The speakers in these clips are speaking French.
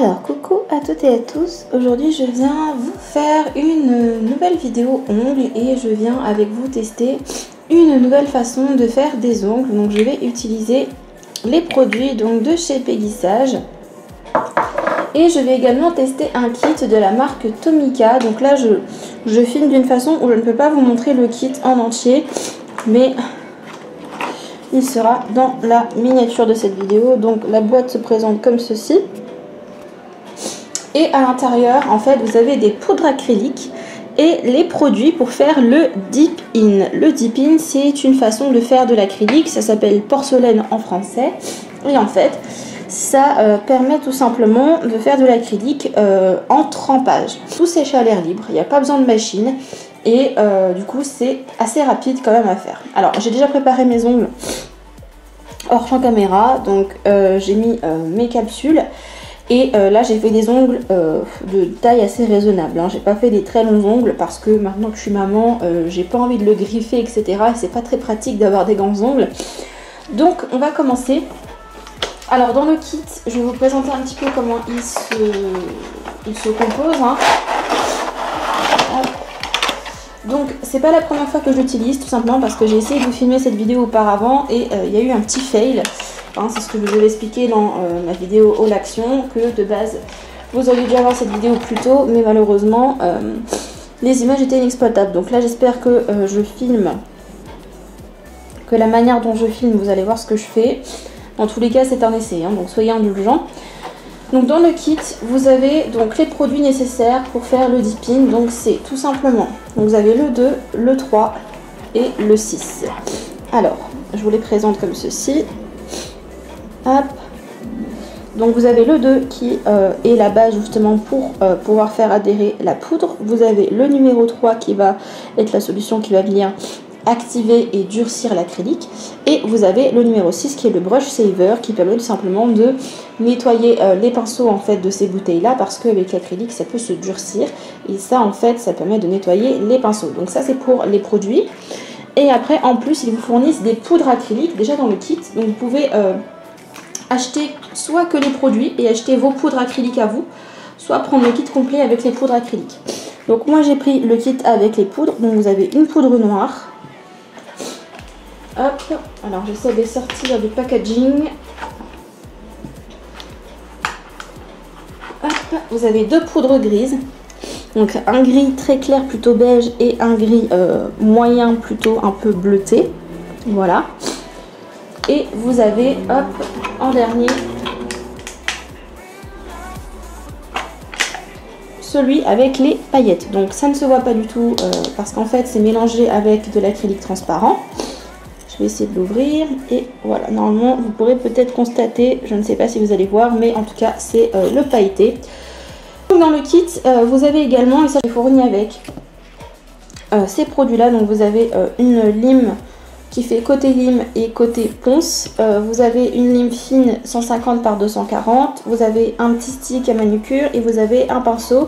Alors coucou à toutes et à tous, aujourd'hui je viens vous faire une nouvelle vidéo ongles et je viens avec vous tester une nouvelle façon de faire des ongles. Donc je vais utiliser les produits donc de chez Peggy Sage et je vais également tester un kit de la marque Tomica. Donc là je filme d'une façon où je ne peux pas vous montrer le kit en entier, mais il sera dans la miniature de cette vidéo. Donc la boîte se présente comme ceci. Et à l'intérieur, en fait, vous avez des poudres acryliques et les produits pour faire le dip in. Le dip in, c'est une façon de faire de l'acrylique. Ça s'appelle porcelaine en français. Et en fait, ça permet tout simplement de faire de l'acrylique en trempage. Tout sèche à l'air libre. Il n'y a pas besoin de machine. Et du coup, c'est assez rapide quand même à faire. Alors, j'ai déjà préparé mes ongles hors champ caméra. Donc, j'ai mis mes capsules. Et là j'ai fait des ongles de taille assez raisonnable, hein. J'ai pas fait des très longs ongles parce que maintenant que je suis maman, j'ai pas envie de le griffer, etc. Et c'est pas très pratique d'avoir des grands ongles. Donc on va commencer. Alors dans le kit, je vais vous présenter un petit peu comment il se compose, hein. Donc c'est pas la première fois que je l'utilise, tout simplement parce que j'ai essayé de vous filmer cette vidéo auparavant et il y a eu un petit fail. Hein, c'est ce que je vous avais expliqué dans ma vidéo Haul Action, que de base vous auriez dû avoir cette vidéo plus tôt, mais malheureusement les images étaient inexploitables. Donc là j'espère que je filme, que la manière dont je filme, vous allez voir ce que je fais. En tous les cas c'est un essai, hein, donc soyez indulgents. Donc dans le kit vous avez donc les produits nécessaires pour faire le dip in. Donc c'est tout simplement, donc vous avez le 2, le 3 et le 6. Alors je vous les présente comme ceci. Hop. Donc vous avez le 2 qui est la base justement pour pouvoir faire adhérer la poudre. Vous avez le numéro 3 qui va être la solution qui va venir activer et durcir l'acrylique. Et vous avez le numéro 6 qui est le brush saver qui permet tout simplement de nettoyer les pinceaux en fait de ces bouteilles là, parce qu'avec l'acrylique ça peut se durcir et ça en fait ça permet de nettoyer les pinceaux. Donc ça c'est pour les produits. Et après en plus ils vous fournissent des poudres acryliques déjà dans le kit. Donc vous pouvez acheter soit que les produits et acheter vos poudres acryliques à vous, soit prendre le kit complet avec les poudres acryliques. Donc moi j'ai pris le kit avec les poudres. Donc vous avez une poudre noire. Hop, alors j'essaie de sortir du packaging. Hop, vous avez deux poudres grises. Donc un gris très clair plutôt beige et un gris moyen plutôt un peu bleuté. Voilà. Et vous avez, hop, en dernier, celui avec les paillettes. Donc ça ne se voit pas du tout parce qu'en fait c'est mélangé avec de l'acrylique transparent. Je vais essayer de l'ouvrir et voilà, normalement vous pourrez peut-être constater, je ne sais pas si vous allez voir, mais en tout cas c'est le pailleté. Dans le kit, vous avez également, et ça j'ai fourni avec ces produits là, donc vous avez une lime qui fait côté lime et côté ponce. Vous avez une lime fine 150 par 240, vous avez un petit stick à manucure et vous avez un pinceau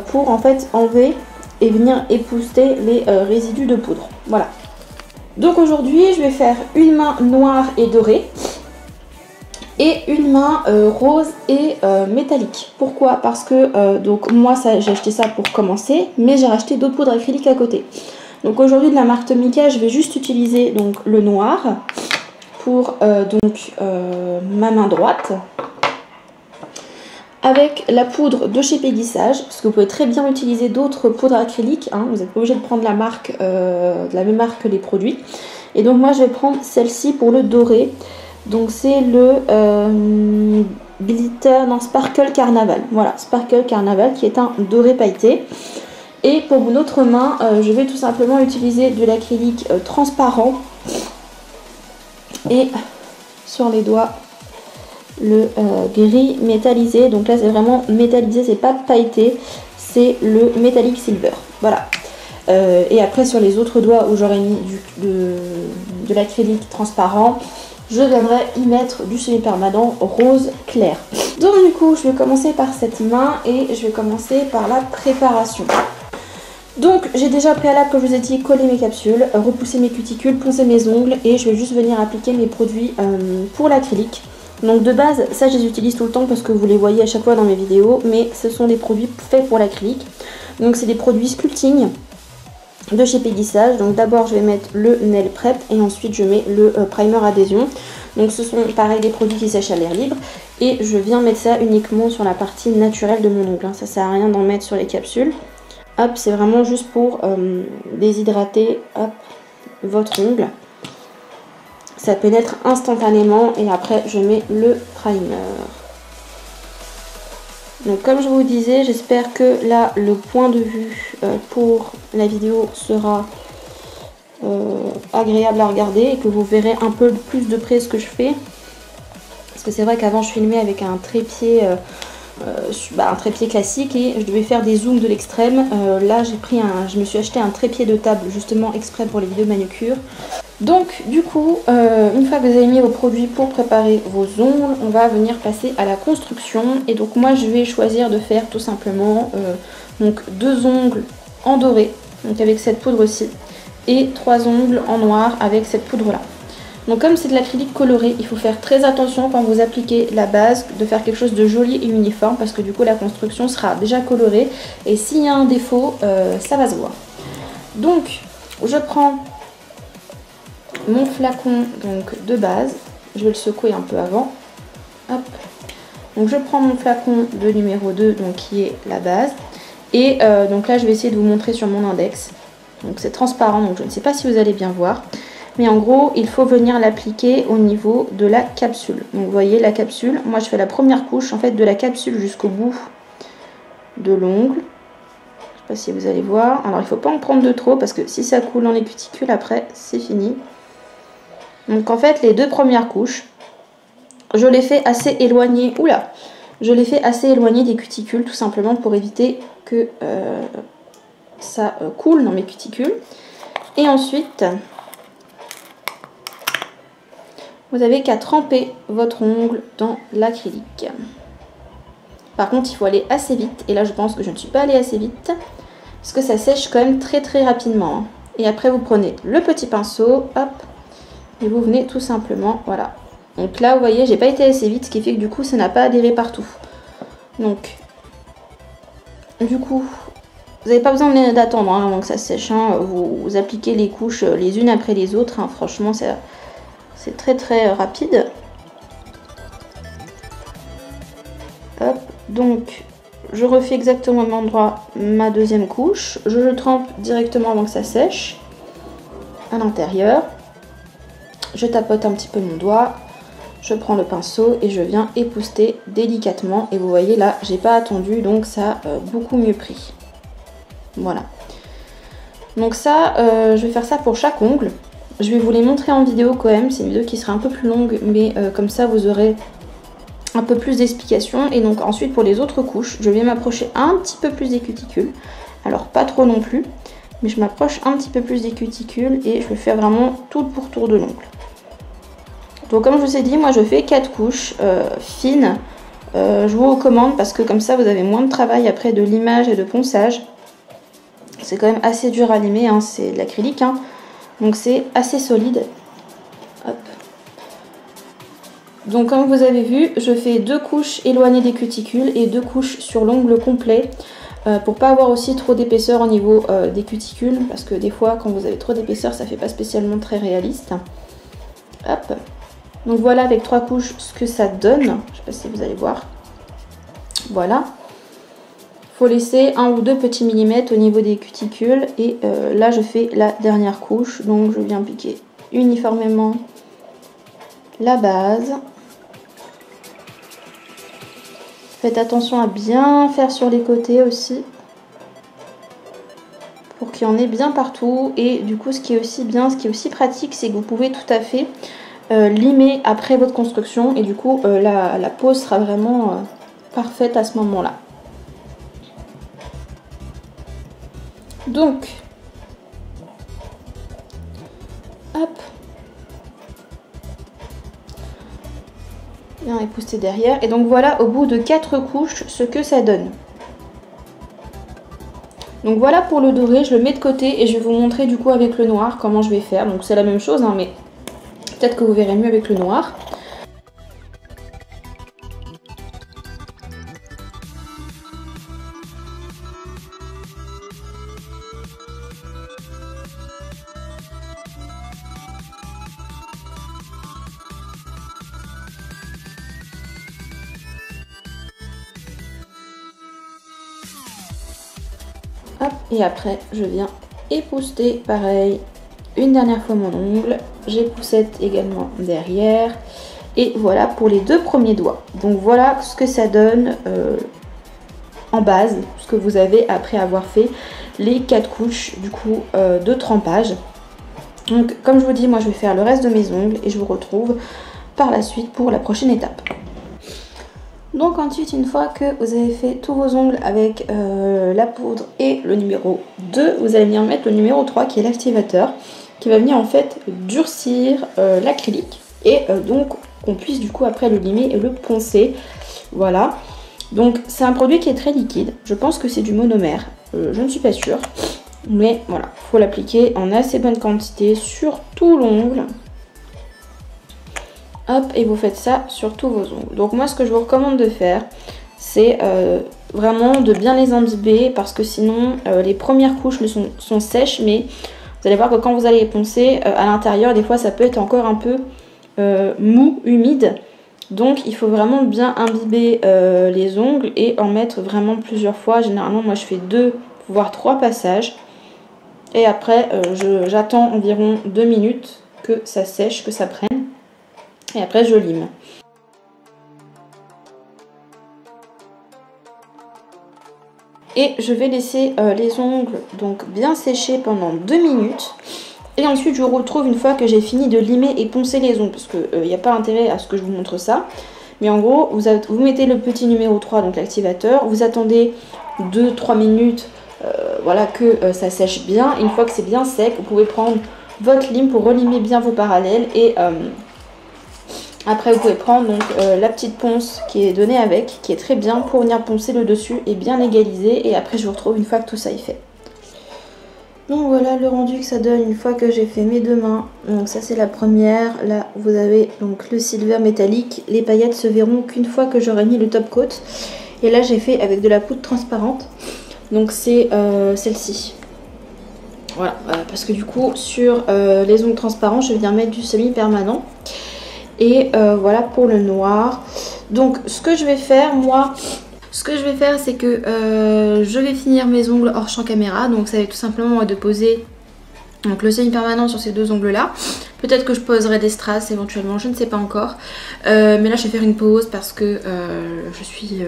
pour en fait enlever et venir épousseter les résidus de poudre. Voilà. Donc aujourd'hui je vais faire une main noire et dorée et une main rose et métallique. Pourquoi? Parce que donc moi j'ai acheté ça pour commencer, mais j'ai racheté d'autres poudres acryliques à côté. Donc aujourd'hui de la marque Tomica, je vais juste utiliser donc le noir pour ma main droite, avec la poudre de chez Peggy Sage, parce que vous pouvez très bien utiliser d'autres poudres acryliques, hein, vous n'êtes pas obligé de prendre la marque, de la même marque que les produits. Et donc moi je vais prendre celle-ci pour le doré, donc c'est le glitter, non, Sparkle Carnaval, voilà, Sparkle Carnaval qui est un doré pailleté. Et pour mon autre main, je vais tout simplement utiliser de l'acrylique transparent. Et sur les doigts, le gris métallisé. Donc là, c'est vraiment métallisé, c'est pas pailleté, c'est le métallique silver. Voilà. Et après, sur les autres doigts où j'aurais mis de l'acrylique transparent, je viendrai y mettre du semi-permanent rose clair. Donc du coup, je vais commencer par cette main et je vais commencer par la préparation. Donc j'ai déjà préalable, comme je vous ai dit, collé mes capsules, repousser mes cuticules, poncer mes ongles et je vais juste venir appliquer mes produits pour l'acrylique. Donc de base, ça je les utilise tout le temps parce que vous les voyez à chaque fois dans mes vidéos, mais ce sont des produits faits pour l'acrylique. Donc c'est des produits sculpting de chez Peggy Sage. Donc d'abord je vais mettre le Nail Prep et ensuite je mets le primer adhésion. Donc ce sont pareil des produits qui sèchent à l'air libre et je viens mettre ça uniquement sur la partie naturelle de mon ongle. Ça sert à rien d'en mettre sur les capsules. Hop, c'est vraiment juste pour déshydrater hop, votre ongle. Ça pénètre instantanément et après je mets le primer. Donc comme je vous disais, j'espère que là le point de vue pour la vidéo sera agréable à regarder et que vous verrez un peu plus de près ce que je fais. Parce que c'est vrai qu'avant je filmais avec un trépied, un trépied classique et je devais faire des zooms de l'extrême. Là je me suis acheté un trépied de table justement exprès pour les vidéos manucure. Donc du coup, une fois que vous avez mis vos produits pour préparer vos ongles, on va venir passer à la construction. Et donc moi je vais choisir de faire tout simplement donc 2 ongles en doré, donc avec cette poudre-ci, et 3 ongles en noir avec cette poudre-là. Donc comme c'est de l'acrylique coloré, il faut faire très attention quand vous appliquez la base, de faire quelque chose de joli et uniforme, parce que du coup la construction sera déjà colorée, et s'il y a un défaut, ça va se voir. Donc je prends mon flacon donc, de base, je vais le secouer un peu avant. Hop. Donc je prends mon flacon de numéro 2, donc qui est la base, et donc là je vais essayer de vous montrer sur mon index. Donc c'est transparent, donc je ne sais pas si vous allez bien voir. Mais en gros, il faut venir l'appliquer au niveau de la capsule. Donc vous voyez la capsule, moi je fais la première couche en fait de la capsule jusqu'au bout de l'ongle. Je ne sais pas si vous allez voir. Alors il ne faut pas en prendre de trop parce que si ça coule dans les cuticules après, c'est fini. Donc en fait les 2 premières couches, je les fais assez éloignées. Oula, je les fais assez éloignées des cuticules tout simplement pour éviter que ça coule dans mes cuticules. Et ensuite, vous avez qu'à tremper votre ongle dans l'acrylique. Par contre, il faut aller assez vite. Et là, je pense que je ne suis pas allée assez vite. Parce que ça sèche quand même très très rapidement. Et après, vous prenez le petit pinceau. Hop. Et vous venez tout simplement, voilà. Donc là, vous voyez, j'ai pas été assez vite. Ce qui fait que du coup, ça n'a pas adhéré partout. Donc, du coup, vous n'avez pas besoin d'attendre avant que ça sèche. Hein. Vous appliquez les couches les unes après les autres. Hein. Franchement, c'est très très rapide. Hop, donc je refais exactement au même endroit ma deuxième couche. Je le trempe directement avant que ça sèche à l'intérieur. Je tapote un petit peu mon doigt. Je prends le pinceau et je viens épousseter délicatement. Et vous voyez là, j'ai pas attendu, donc ça a beaucoup mieux pris. Voilà. Donc ça, je vais faire ça pour chaque ongle. Je vais vous les montrer en vidéo quand même. C'est une vidéo qui sera un peu plus longue, mais comme ça vous aurez un peu plus d'explications. Et donc ensuite pour les autres couches, je vais m'approcher un petit peu plus des cuticules. Alors pas trop non plus, mais je m'approche un petit peu plus des cuticules et je vais faire vraiment tout le pourtour de l'ongle. Donc comme je vous ai dit, moi je fais 4 couches fines. Je vous recommande parce que comme ça vous avez moins de travail après de limage et de ponçage. C'est quand même assez dur à limer, hein, c'est de l'acrylique, hein, donc c'est assez solide. Hop. Donc comme vous avez vu, je fais 2 couches éloignées des cuticules et 2 couches sur l'ongle complet pour pas avoir aussi trop d'épaisseur au niveau des cuticules, parce que des fois quand vous avez trop d'épaisseur ça fait pas spécialement très réaliste. Hop. Donc voilà avec 3 couches ce que ça donne, je sais pas si vous allez voir. Voilà. Il faut laisser 1 ou 2 petits millimètres au niveau des cuticules et là je fais la dernière couche, donc je viens piquer uniformément la base. Faites attention à bien faire sur les côtés aussi pour qu'il y en ait bien partout. Et du coup ce qui est aussi bien, ce qui est aussi pratique, c'est que vous pouvez tout à fait limer après votre construction et du coup la pose sera vraiment parfaite à ce moment là. Donc, hop, bien épousseter derrière. Et donc voilà au bout de 4 couches ce que ça donne. Donc voilà pour le doré, je le mets de côté et je vais vous montrer du coup avec le noir comment je vais faire. Donc c'est la même chose, hein, mais peut-être que vous verrez mieux avec le noir. Hop, et après je viens épousseter pareil une dernière fois mon ongle. J'époussette également derrière. Et voilà pour les 2 premiers doigts. Donc voilà ce que ça donne en base, ce que vous avez après avoir fait les 4 couches du coup de trempage. Donc comme je vous dis, moi je vais faire le reste de mes ongles et je vous retrouve par la suite pour la prochaine étape. Donc ensuite, une fois que vous avez fait tous vos ongles avec la poudre et le numéro 2, vous allez venir mettre le numéro 3 qui est l'activateur, qui va venir en fait durcir l'acrylique et donc qu'on puisse du coup après le limer et le poncer. Voilà, donc c'est un produit qui est très liquide, je pense que c'est du monomère, je ne suis pas sûre, mais voilà, il faut l'appliquer en assez bonne quantité sur tout l'ongle. Hop, et vous faites ça sur tous vos ongles. Donc moi ce que je vous recommande de faire, c'est vraiment de bien les imbiber, parce que sinon les premières couches sont sèches, mais vous allez voir que quand vous allez les poncer à l'intérieur, des fois ça peut être encore un peu mou, humide. Donc il faut vraiment bien imbiber les ongles et en mettre vraiment plusieurs fois. Généralement moi je fais 2 voire 3 passages. Et après j'attends environ 2 minutes que ça sèche, que ça prenne. Et après je lime. Et je vais laisser les ongles donc bien sécher pendant 2 minutes. Et ensuite je vous retrouve une fois que j'ai fini de limer et poncer les ongles, parce qu'il n'y a pas intérêt à ce que je vous montre ça. Mais en gros, vous mettez le petit numéro 3, donc l'activateur, vous attendez 2-3 minutes, voilà, que ça sèche bien. Et une fois que c'est bien sec, vous pouvez prendre votre lime pour relimer bien vos parallèles. Et après vous pouvez prendre donc, la petite ponce qui est donnée avec, qui est très bien pour venir poncer le dessus et bien l'égaliser. Et après je vous retrouve une fois que tout ça est fait. Donc voilà le rendu que ça donne une fois que j'ai fait mes 2 mains. Donc ça c'est la première. Là vous avez donc le silver métallique. Les paillettes se verront qu'une fois que j'aurai mis le top coat. Et là j'ai fait avec de la poudre transparente. Donc c'est celle-ci. Voilà, parce que du coup sur les ongles transparents je viens mettre du semi-permanent. Et voilà pour le noir. Donc ce que je vais faire moi... Ce que je vais faire, c'est que je vais finir mes ongles hors champ caméra. Donc ça va être tout simplement de poser donc, le semi-permanent sur ces 2 ongles là. Peut-être que je poserai des strass éventuellement, je ne sais pas encore. Mais là je vais faire une pause parce que je suis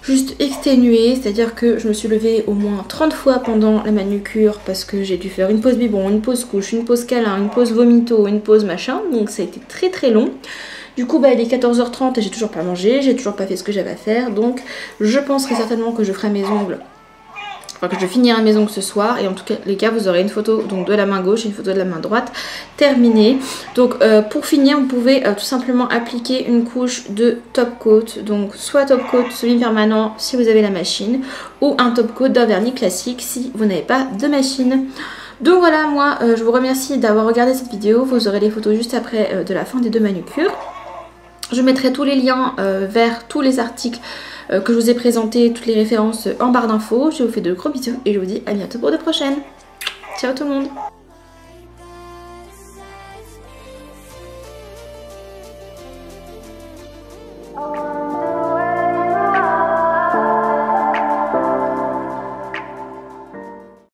juste exténuée. C'est-à-dire que je me suis levée au moins 30 fois pendant la manucure. Parce que j'ai dû faire une pause biberon, une pause couche, une pause câlin, une pause vomito, une pause machin. Donc ça a été très très long. Du coup, il est 14h30 et j'ai toujours pas mangé, j'ai toujours pas fait ce que j'avais à faire. Donc, je penserai certainement que je ferai mes ongles, enfin que je finirai mes ongles ce soir. Et en tout cas, les cas, vous aurez une photo donc, de la main gauche et une photo de la main droite terminée. Donc, pour finir, vous pouvez tout simplement appliquer une couche de top coat. Donc, soit top coat semi-permanent si vous avez la machine, ou un top coat d'un vernis classique si vous n'avez pas de machine. Donc voilà, moi, je vous remercie d'avoir regardé cette vidéo. Vous aurez les photos juste après de la fin des 2 manucures. Je mettrai tous les liens vers tous les articles que je vous ai présentés, toutes les références en barre d'infos. Je vous fais de gros bisous et je vous dis à bientôt pour de prochaines. Ciao tout le monde.